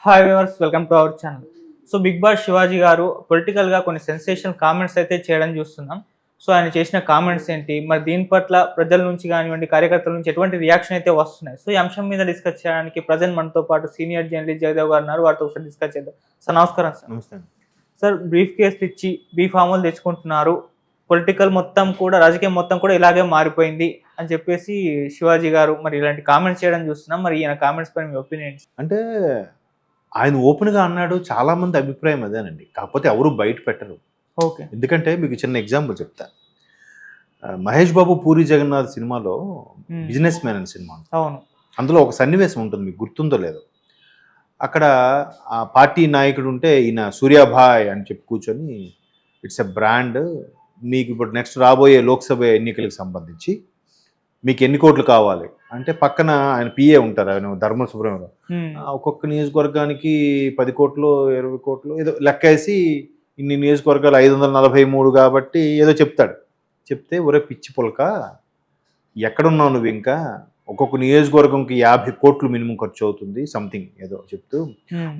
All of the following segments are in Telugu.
Hi viewers, welcome to our channel. So big boss Shivaji గారు పొలిటికల్గా కొన్ని సెన్సేషనల్ కామెంట్స్ అయితే చేయడం చూస్తున్నాం. సో ఆయన చేసిన కామెంట్స్ ఏంటి, మరి దీని పట్ల ప్రజల నుంచి కానివ్వండి, కార్యకర్తల నుంచి ఎటువంటి రియాక్షన్ అయితే వస్తున్నాయి. సో ఈ అంశం మీద డిస్కస్ చేయడానికి ప్రజెంట్ మనతో పాటు సీనియర్ జర్నలిస్ట్ జయదేవ్ గారు ఉన్నారు. వారితో ఒకసారి డిస్కస్ చేద్దాం. సార్ నమస్కారం. సార్ నమస్తే. సార్ బ్రీఫ్ కేసులు ఇచ్చి బీఫాములు తెచ్చుకుంటున్నారు, పొలిటికల్ మొత్తం కూడా, రాజకీయం మొత్తం కూడా ఇలాగే మారిపోయింది అని చెప్పేసి శివాజీ గారు మరి ఇలాంటి కామెంట్స్ చేయడం చూస్తున్నాం. మరి ఈయన కామెంట్స్ పైన మీ ఒపీనియన్స్? అంటే ఆయన ఓపెన్గా అన్నాడు, చాలా మంది అభిప్రాయం అదేనండి. కాకపోతే ఎవరు బయట పెట్టరు. ఓకే. ఎందుకంటే మీకు చిన్న ఎగ్జాంపుల్ చెప్తా. మహేష్ బాబు పూరి జగన్నాథ్ సినిమాలో బిజినెస్ మ్యాన్ అనే సినిమా, అవును, అందులో ఒక సన్నివేశం ఉంటుంది, మీకు గుర్తుందో లేదో. అక్కడ ఆ పార్టీ నాయకుడు ఉంటే ఈయన సూర్యాభాయ్ అని చెప్పి కూర్చొని, ఇట్స్ ఎ బ్రాండ్, మీకు ఇప్పుడు నెక్స్ట్ రాబోయే లోక్సభ ఎన్నికలకు సంబంధించి మీకు ఎన్ని కోట్లు కావాలి అంటే, పక్కన ఆయన పిఏ ఉంటారు, ఆయన ధర్మ సుబ్రహ్మణ్యం, ఒక్కొక్క నియోజకవర్గానికి 10 కోట్లు 20 కోట్లు ఏదో లెక్కేసి, ఇన్ని నియోజకవర్గాలు 543 కాబట్టి ఏదో చెప్తాడు. చెప్తే ఒరే పిచ్చి పులక, ఎక్కడున్నావు నువ్వు, ఇంకా ఒక్కొక్క నియోజకవర్గంకి 50 కోట్లు మినిమం ఖర్చు అవుతుంది సంథింగ్ ఏదో చెప్తూ,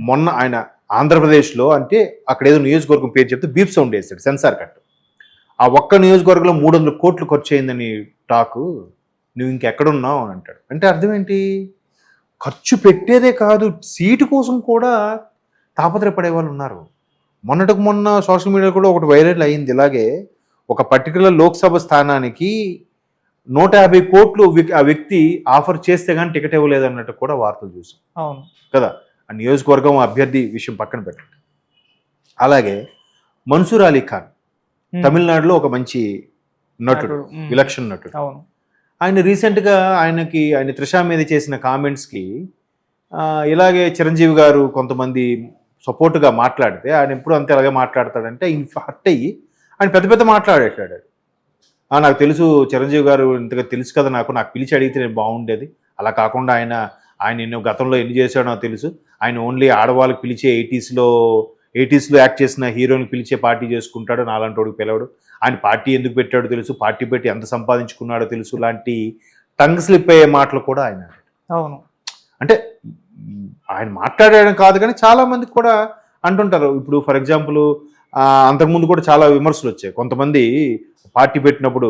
మొన్న ఆయన ఆంధ్రప్రదేశ్లో అంటే అక్కడ ఏదో నియోజకవర్గం పేరు చెప్తే బీప్ సౌండ్ వేస్తాడు, సెన్సార్ కట్. ఆ ఒక్క నియోజకవర్గంలో 300 కోట్లు ఖర్చు అయిందని టాకు, నువ్వు ఇంకెక్కడున్నావు అని అంటాడు. అంటే అర్థం ఏంటి? ఖర్చు పెట్టేదే కాదు, సీటు కోసం కూడా తాపత్రయపడే వాళ్ళు ఉన్నారు. మొన్నటికి మొన్న సోషల్ మీడియా కూడా ఒకటి వైరల్ అయింది ఇలాగే. ఒక పర్టికులర్ లోక్సభ స్థానానికి 150 కోట్లు ఆ వ్యక్తి ఆఫర్ చేస్తే కానీ టికెట్ ఇవ్వలేదు అన్నట్టు కూడా వార్తలు చూసాం. అవును కదా, ఆ నియోజకవర్గం అభ్యర్థి విషయం పక్కన పెట్టండి. అలాగే మన్సూర్ అలీ ఖాన్ తమిళనాడులో ఒక మంచి నటుడు, విలక్షణ నటుడు. అవును. ఆయన రీసెంట్గా ఆయన త్రిషా మీద చేసిన కామెంట్స్కి ఇలాగే చిరంజీవి గారు కొంతమంది సపోర్ట్గా మాట్లాడితే, ఆయన ఎప్పుడు అంతే అలాగే మాట్లాడతాడంటే హర్ట్ అయ్యి ఆయన పెద్ద పెద్ద మాట్లాడేటాడు. నాకు తెలుసు చిరంజీవి గారు ఇంతగా తెలుసు కదా, నాకు పిలిచి అడిగితే నేను బాగుండేది, అలా కాకుండా ఆయన ఎన్నో గతంలో ఎన్ని చేశాడో నాకు తెలుసు, ఆయన ఓన్లీ ఆడవాళ్ళకి పిలిచే 80స్లో యాక్ట్ చేసిన హీరోని పిలిచే పార్టీ చేసుకుంటాడు, నాలాంటి వాడికి పిలవడు, ఆయన పార్టీ ఎందుకు పెట్టాడో తెలుసు, పార్టీ పెట్టి ఎంత సంపాదించుకున్నాడో తెలుసు, లాంటి టంగ్ స్లిప్ అయ్యే మాటలు కూడా ఆయన. అవును. అంటే ఆయన మాట్లాడడం కాదు కానీ చాలా మందికి కూడా అంటుంటారు. ఇప్పుడు ఫర్ ఎగ్జాంపుల్ అంతకుముందు కూడా చాలా విమర్శలు వచ్చాయి. కొంతమంది పార్టీ పెట్టినప్పుడు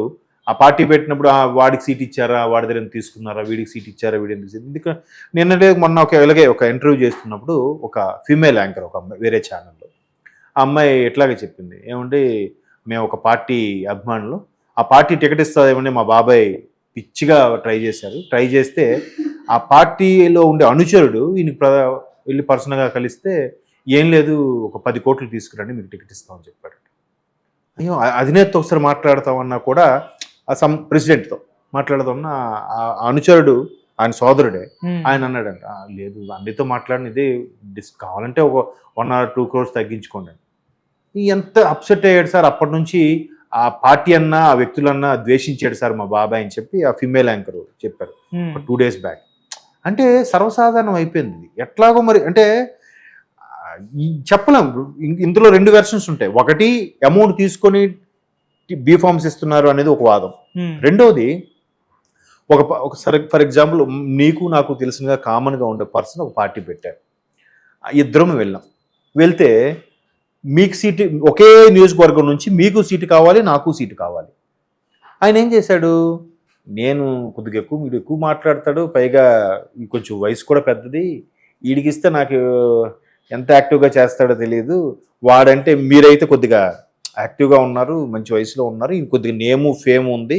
వాడికి సీట్ ఇచ్చారా, వాడి దగ్గర తీసుకున్నారా, వీడికి సీట్ ఇచ్చారా, వీడి ఎందుకు. నిన్ననే మొన్న ఇలాగే ఒక ఇంటర్వ్యూ చేస్తున్నప్పుడు ఒక ఫీమేల్ యాంకర్, ఒక అమ్మాయి వేరే ఛానల్లో, ఆ అమ్మాయి ఎట్లాగే చెప్పింది, ఏమంటే మేము ఒక పార్టీ అభిమానులు, ఆ పార్టీ టికెట్ ఇస్తుందేమంటే మా బాబాయ్ పిచ్చిగా ట్రై చేస్తే ఆ పార్టీలో ఉండే అనుచరుడు ఈయనకి వెళ్ళి పర్సనల్గా కలిస్తే, ఏం లేదు ఒక 10 కోట్లు తీసుకురండి మీకు టికెట్ ఇస్తామని చెప్పాడు. అయ్యో, అధినేతతో ఒకసారి మాట్లాడతామన్నా కూడా ప్రెసిడెంట్తో మాట్లాడదామన్నా అనుచరుడు ఆయన సోదరుడే, ఆయన అన్నాడంట, లేదు అన్నితో మాట్లాడిన ఇదే కావాలంటే ఒక 1 or 2 crores తగ్గించుకోండి. ఎంత అప్సెట్ అయ్యాడు సార్. అప్పటి నుంచి ఆ పార్టీ అన్నా ఆ వ్యక్తులన్నా ద్వేషించాడు సార్ మా బాబాయ్ అని చెప్పి ఆ ఫిమేల్ యాంకర్ చెప్పారు 2 days బ్యాక్. అంటే సర్వసాధారణం అయిపోయింది ఎట్లాగో. మరి అంటే చెప్పలేం. ఇందులో 2 వెర్షన్స్ ఉంటాయి. ఒకటి, అమౌంట్ తీసుకొని బీఫామ్స్ ఇస్తున్నారు అనేది ఒక వాదం. రెండవది, ఫర్ ఎగ్జాంపుల్ నీకు నాకు తెలిసినగా కామన్గా ఉండే పర్సన్ ఒక పార్టీ పెట్టారు, ఇద్దరం వెళ్తే మీకు సీటు, ఒకే నియోజకవర్గం నుంచి మీకు సీటు కావాలి, నాకు సీటు కావాలి. ఆయన ఏం చేశాడు, నేను కొద్దిగా వీడు ఎక్కువ మాట్లాడతాడు, పైగా కొంచెం వయసు కూడా పెద్దది, వీడికిస్తే నాకు ఎంత యాక్టివ్గా చేస్తాడో తెలియదు, వాడంటే మీరైతే కొద్దిగా యాక్టివ్గా ఉన్నారు, మంచి వయసులో ఉన్నారు, ఈయన కొద్దిగా నేము ఫేమ్ ఉంది,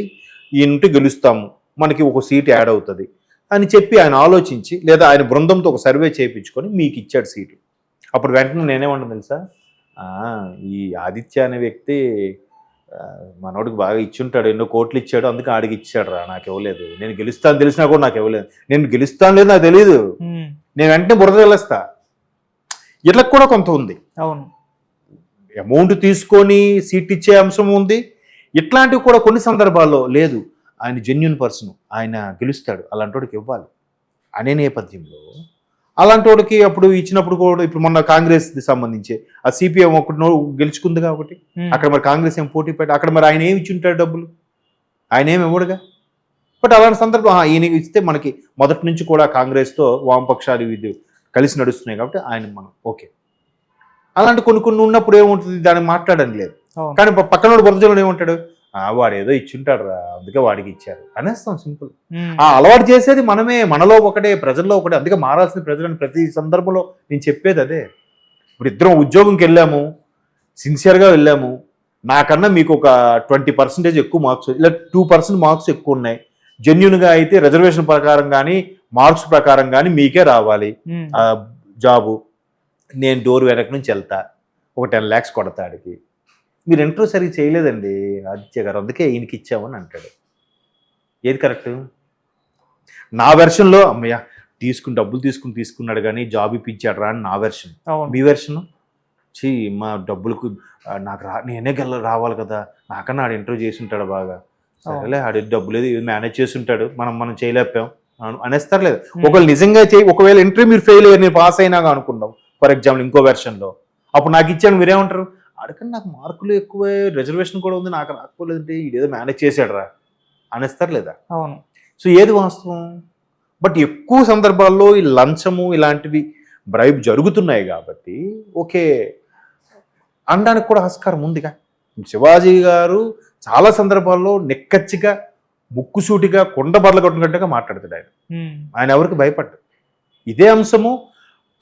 ఈయనంటే గెలుస్తాము, మనకి ఒక సీట్ యాడ్ అవుతుంది అని చెప్పి ఆయన ఆలోచించి, లేదా ఆయన బృందంతో ఒక సర్వే చేయించుకొని మీకు ఇచ్చాడు సీటు. అప్పుడు వెంటనే నేనేమన్నా తెలుసా, ఈ ఆదిత్య అనే వ్యక్తి మనోడికి బాగా ఇచ్చుంటాడు, ఎన్నో కోట్లు ఇచ్చాడు, అందుకే ఆడికి ఇచ్చాడు రా, నాకు ఇవ్వలేదు, నేను గెలుస్తాను తెలిసినా కూడా నాకు ఇవ్వలేదు, నేను గెలుస్తాను లేదు నాకు తెలియదు, నేను వెంటనే బురద వెళ్ళేస్తా. ఇట్లా కూడా కొంత ఉంది. అవును, అమౌంట్ తీసుకొని సీట్ ఇచ్చే అంశం ఉంది. ఇట్లాంటివి కూడా కొన్ని సందర్భాల్లో లేదు, ఆయన జెన్యున్ పర్సన్, ఆయన గెలుస్తాడు, అలాంటి వాడికి ఇవ్వాలి అనే నేపథ్యంలో అలాంటి వాడికి అప్పుడు ఇచ్చినప్పుడు కూడా, ఇప్పుడు మొన్న కాంగ్రెస్ సంబంధించి ఆ సిపిఎం ఒకటి గెలుచుకుంది కాబట్టి అక్కడ మరి కాంగ్రెస్ ఏం పోటీ పెట్టి అక్కడ మరి ఆయన ఏమి ఇచ్చి ఉంటాడు డబ్బులు, ఆయన ఏమి ఇవ్వడుగా. బట్ అలాంటి సందర్భం ఈయన ఇస్తే మనకి మొదటి నుంచి కూడా కాంగ్రెస్తో వామపక్షాలు ఇది కలిసి నడుస్తున్నాయి కాబట్టి ఆయన మనం ఓకే. అలాంటి కొన్ని ఉన్నప్పుడు ఏముంటుంది, దాన్ని మాట్లాడడం లేదు. కానీ పక్కన బురదజలో ఏముంటాడు, వాడు ఏదో ఇచ్చుంటాడు రా అందుకే వాడికి ఇచ్చారు అనేస్తాం, సింపుల్. ఆ అలవాటు చేసేది మనమే, మనలో ఒకటే, ప్రజల్లో ఒకటే. అందుకే మారాల్సిన ప్రజలని ప్రతి సందర్భంలో నేను చెప్పేది అదే. ఇప్పుడు ఇద్దరం ఉద్యోగంకి వెళ్ళాము, సిన్సియర్గా వెళ్ళాము, నాకన్నా మీకు ఒక 20% ఎక్కువ మార్క్స్, ఇలా 2% మార్క్స్ ఎక్కువ ఉన్నాయి, జెన్యున్గా అయితే రిజర్వేషన్ ప్రకారం కానీ మార్క్స్ ప్రకారం కానీ మీకే రావాలి జాబు. నేను డోర్ వెనక నుంచి వెళ్తా, ఒక 10 lakhs కొడతాడికి. మీరు ఇంటర్వ్యూ సరిగ్గా చేయలేదండి ఆదిత్య గారు, అందుకే ఈయనకి ఇచ్చామని అంటాడు. ఏది కరెక్ట్? నా వెర్షన్లో అమ్మయ్య డబ్బులు తీసుకున్నాడు కానీ జాబ్ ఇప్పించాడు రా అని నా వెర్షన్. మీ వెర్షన్ మా డబ్బులకు నాకు నేనే రావాలి కదా, నాకన్నా ఆడు ఇంటర్వ్యూ చేసి ఉంటాడు బాగా, సరేలే ఆడి డబ్బులు ఏది మేనేజ్ చేసి ఉంటాడు, మనం చేయలేపాం అనేస్తారు. లేదు ఒకవేళ నిజంగా ఒకవేళ ఇంటర్వ్యూ మీరు ఫెయిల్ అయ్యారు, నేను పాస్ అయినాగా అనుకుందాం ఫర్ ఎగ్జాంపుల్ ఇంకో వెర్షన్లో, అప్పుడు నాకు ఇచ్చాను మీరేమంటారు, అడగండి నాకు మార్కులు ఎక్కువే రిజర్వేషన్ కూడా ఉంది నాకు రాకపోలేదంటే ఇదేదో మేనేజ్ చేశాడు రా అనేస్తారు లేదా? అవును. సో ఏది వాస్తవం? బట్ ఎక్కువ సందర్భాల్లో ఈ లంచము ఇలాంటివి బ్రైబ్ జరుగుతున్నాయి కాబట్టి ఓకే అనడానికి కూడా ఆస్కారం ఉందిగా. శివాజీ గారు చాలా సందర్భాల్లో నిక్కచ్చిగా ముక్కుసూటిగా కొండ బర్ల కొట్టినట్టుగా మాట్లాడతాడు ఆయన ఎవరికి భయపడ్డాడు. ఇదే అంశము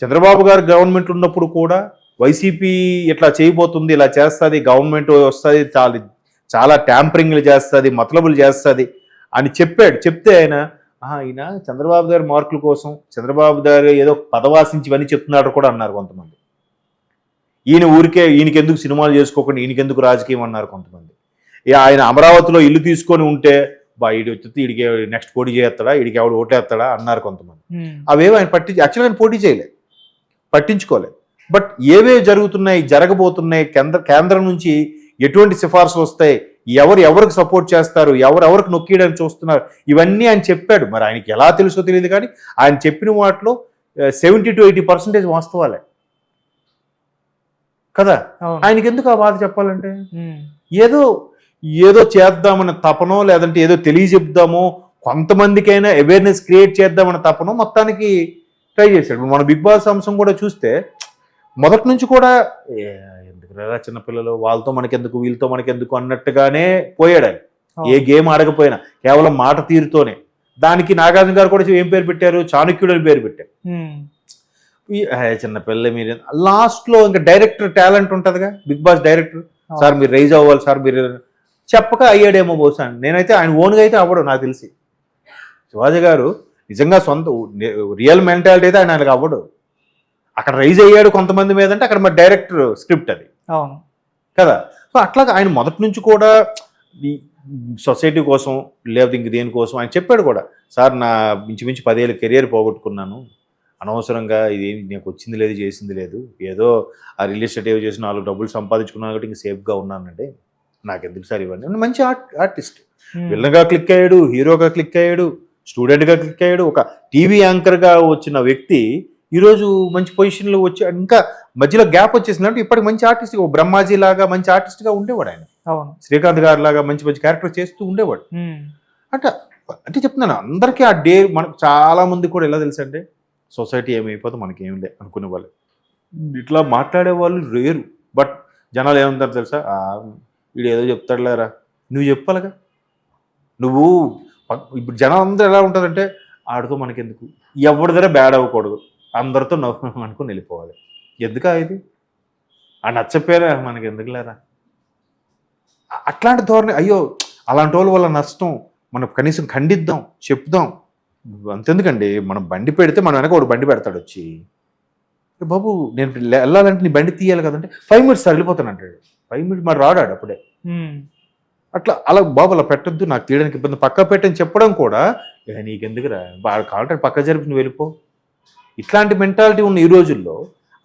చంద్రబాబు గారు గవర్నమెంట్ ఉన్నప్పుడు కూడా వైసీపీ ఇట్లా చేయబోతుంది, ఇలా చేస్తుంది, గవర్నమెంట్ వస్తుంది, చాలా ట్యాంపరింగ్లు చేస్తుంది, మతలబులు చేస్తుంది అని చెప్తే ఆయన చంద్రబాబు గారి మార్కుల కోసం చంద్రబాబు గారు ఏదో పదవాసించి ఇవన్నీ చెప్తున్నాడు కూడా అన్నారు కొంతమంది. ఈయనకెందుకు సినిమాలు చేసుకోకుండా ఈయనకెందుకు రాజకీయం అన్నారు కొంతమంది. ఆయన అమరావతిలో ఇల్లు తీసుకొని ఉంటే ఈడి వచ్చి ఈడికి నెక్స్ట్ పోటీ చేస్తాడా, ఈడికి ఎవడు ఓటేస్తాడా అన్నారు కొంతమంది. అవేవో ఆయన యాక్చువల్గా ఆయన పోటీ చేయలేదు, పట్టించుకోలేదు. బట్ ఏవేవి జరుగుతున్నాయి, జరగబోతున్నాయి, కేంద్రం నుంచి ఎటువంటి సిఫార్సులు వస్తాయి, ఎవరికి సపోర్ట్ చేస్తారు, ఎవరికి నొక్కియడానికి చూస్తున్నారు, ఇవన్నీ ఆయన చెప్పాడు. మరి ఆయనకి ఎలా తెలుసో తెలియదు కానీ ఆయన చెప్పిన వాటిలో 70 to 80% వాస్తవాలే కదా. ఆయనకి ఎందుకు ఆ బాధ చెప్పాలంటే ఏదో చేద్దామన్న తపనో, లేదంటే ఏదో తెలియజెప్దామో, కొంతమందికైనా అవేర్నెస్ క్రియేట్ చేద్దామన్న తపనో మొత్తానికి ట్రై చేశాడు. మన బిగ్ బాస్ అంశం కూడా చూస్తే మొదటి నుంచి కూడా ఎందుకు రా చిన్నపిల్లలు, వాళ్ళతో మనకెందుకు వీళ్ళతో మనకెందుకు అన్నట్టుగానే పోయాడు ఆయన. ఏ గేమ్ ఆడకపోయినా కేవలం మాట తీరుతోనే. దానికి నాగార్జున గారు కూడా ఏం పేరు పెట్టారు, చాణక్యుడు అని పేరు పెట్టారు. చిన్నపిల్లలే మీరు. లాస్ట్లో ఇంకా డైరెక్టర్ టాలెంట్ ఉంటుందిగా, బిగ్ బాస్ డైరెక్టర్, సార్ మీరు రైజ్ అవ్వాలి సార్ మీరు చెప్పక అయ్యాడేమో బహుశా. నేనైతే ఆయన ఓన్గా అయితే అవ్వడు నాకు తెలిసి. శివాజీ గారు నిజంగా సొంత రియల్ మెంటాలిటీ అయితే ఆయనకు అవ్వడు. అక్కడ రైజ్ అయ్యాడు కొంతమంది మీద అంటే అక్కడ మరి డైరెక్టర్ స్క్రిప్ట్ అది కదా. సో అట్లాగా ఆయన మొదటి నుంచి కూడా ఈ సొసైటీ కోసం లేకపోతే ఇంక దేనికోసం ఆయన చెప్పాడు కూడా, సార్ నా మించుమించు 10 ఏళ్ళ కెరియర్ పోగొట్టుకున్నాను, అనవసరంగా ఇది నాకు వచ్చింది లేదు చేసింది లేదు, ఏదో ఆ రియల్ ఎస్టేట్ ఏవో చేసి 4 డబ్బులు సంపాదించుకున్నాను కాబట్టి ఇంక సేఫ్గా ఉన్నానంటే నాకు ఎందుకు సార్ ఇవ్వండి. మంచి ఆర్టిస్ట్, విలన్గా క్లిక్ అయ్యాడు, హీరోగా క్లిక్ అయ్యాడు, స్టూడెంట్గా క్లిక్ అయ్యాడు, ఒక టీవీ యాంకర్గా వచ్చిన వ్యక్తి ఈరోజు మంచి పొజిషన్లో వచ్చి ఇంకా మధ్యలో గ్యాప్ వచ్చేసిందంటే ఇప్పటికి మంచి ఆర్టిస్ట్, బ్రహ్మాజీ లాగా మంచి ఆర్టిస్ట్గా ఉండేవాడు ఆయన. శ్రీకాంత్ గారి లాగా మంచి మంచి క్యారెక్టర్ చేస్తూ ఉండేవాడు. అంటే చెప్తున్నాను అందరికీ ఆ డే. మనకు చాలా మంది కూడా ఎలా తెలుసు అంటే సొసైటీ ఏమైపోతే మనకి ఏం లే అనుకునే వాళ్ళు, ఇట్లా మాట్లాడే వాళ్ళు రేరు. బట్ జనాలు ఏమంటారు తెలుసా, వీడు ఏదో చెప్తాడులేరా, నువ్వు చెప్పాలిగా. నువ్వు ఇప్పుడు జనాలు అందరూ ఎలా ఉంటుందంటే ఆడితో మనకెందుకు, ఎవరి దగ్గర బ్యాడ్ అవ్వకూడదు, అందరితో నవ్వు అనుకుని వెళ్ళిపోవాలి. ఎందుకా ఇది ఆ నచ్చపోయారా మనకి ఎందుకు లేరా అట్లాంటి ధోరణి. అయ్యో అలాంటి వాళ్ళ వల్ల నష్టం, మనం కనీసం ఖండిద్దాం, చెప్దాం. అంతెందుకండి, మనం బండి పెడితే మనం వెనక ఒకటి బండి పెడతాడు వచ్చి, బాబు నేను వెళ్ళాలంటే నీ బండి తీయాలి కదంటే 5 minutes వెళ్ళిపోతాను అంటాడు. 5 minutes మరి రాడాడు అప్పుడే. అలా బాబు అలా పెట్టద్దు, నాకు తీయడానికి ఇబ్బంది, పక్క పెట్టని చెప్పడం కూడా నీకెందుకురా, కావాలంటే పక్క జరిపి నువ్వు వెళ్ళిపో. ఇట్లాంటి మెంటాలిటీ ఉన్న ఈ రోజుల్లో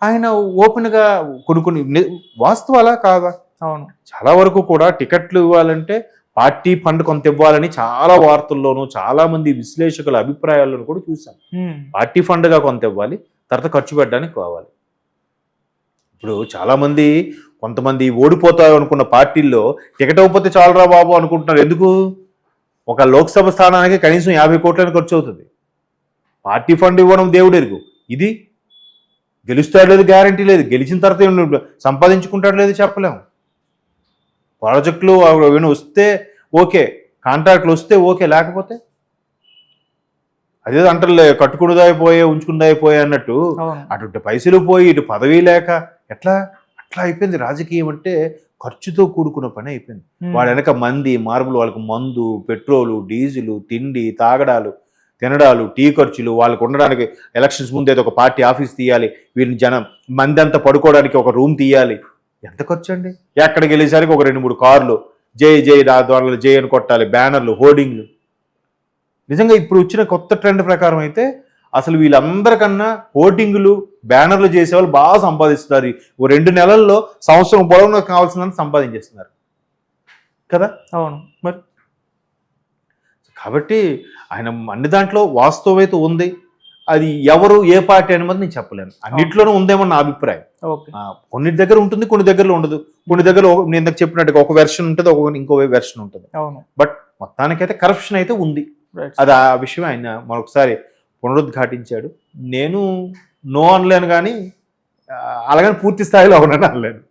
ఆయన ఓపెన్గా కొన్ని వాస్తవాలా కాదా? అవును, చాలా వరకు కూడా టికెట్లు ఇవ్వాలంటే పార్టీ ఫండ్ కొంత ఇవ్వాలని చాలా వార్తల్లోనూ చాలా మంది విశ్లేషకుల అభిప్రాయాలను కూడా చూసాం. పార్టీ ఫండ్గా కొంత ఇవ్వాలి, తర్వాత ఖర్చు పెట్టడానికి కావాలి. ఇప్పుడు చాలా మంది కొంతమంది ఓడిపోతారు అనుకున్న పార్టీల్లో టికెట్ ఇవ్వకపోతే చాలరా బాబు అనుకుంటున్నారు. ఎందుకు? ఒక లోక్సభ స్థానానికి కనీసం 50 కోట్లని ఖర్చు అవుతుంది. పార్టీ ఫండ్ ఇవ్వడం దేవుడు ఎరుగు. ఇది గెలుస్తాడు లేదు గ్యారంటీ లేదు, గెలిచిన తర్వాత సంపాదించుకుంటాడు లేదు చెప్పలేము. ప్రాజెక్టులు ఏమైనా వస్తే ఓకే, కాంట్రాక్ట్లు వస్తే ఓకే, లేకపోతే అదేదో అంటారులే కట్టుకున్నదాయిపోయే ఉంచుకున్నదాయిపోయే అన్నట్టు అటు పైసలు పోయి ఇటు పదవి లేక ఎట్లా అట్లా అయిపోయింది. రాజకీయం అంటే ఖర్చుతో కూడుకున్న పని అయిపోయింది. వాడు వెనక మంది మార్పులు, వాళ్ళకి మందు, పెట్రోలు, డీజిలు, తిండి, తినడాలు, టీ ఖర్చులు, వాళ్ళకు ఉండడానికి ఎలక్షన్స్ ముందు ఏదో ఒక పార్టీ ఆఫీస్ తీయాలి, వీరిని మంది అంతా పడుకోవడానికి ఒక రూమ్ తీయాలి. ఎంత ఖర్చు అండి? ఎక్కడికి వెళ్ళేసరికి ఒక 2-3 కార్లు, జై జై రాద్వారాలు జై అని కొట్టాలి, బ్యానర్లు, హోర్డింగ్లు. నిజంగా ఇప్పుడు వచ్చిన కొత్త ట్రెండ్ ప్రకారం అయితే అసలు వీళ్ళందరికన్నా హోర్డింగ్లు, బ్యానర్లు చేసేవాళ్ళు బాగా సంపాదిస్తున్నారు. 2 నెలల్లో సంవత్సరం పొడవునా కావాల్సిందని సంపాదించేస్తున్నారు కదా. అవును. మరి కాబట్టి ఆయన అన్ని దాంట్లో వాస్తవం అయితే ఉంది. అది ఎవరు ఏ పార్టీ అని నేను చెప్పలేను. అన్నిట్లోనూ ఉందేమో నా అభిప్రాయం. కొన్ని దగ్గర ఉంటుంది, కొన్ని దగ్గరలో ఉండదు. కొన్ని దగ్గర నేను ఇందాక చెప్పినట్టుగా ఒక వెర్షన్ ఉంటుంది, ఇంకో వెర్షన్ ఉంటుంది. బట్ మొత్తానికైతే కరప్షన్ అయితే ఉంది. అది ఆ విషయం ఆయన మరొకసారి పునరుద్ఘాటించాడు. నేను నో అనలేను కానీ అలాగని పూర్తి స్థాయిలో అవునని అనలేను.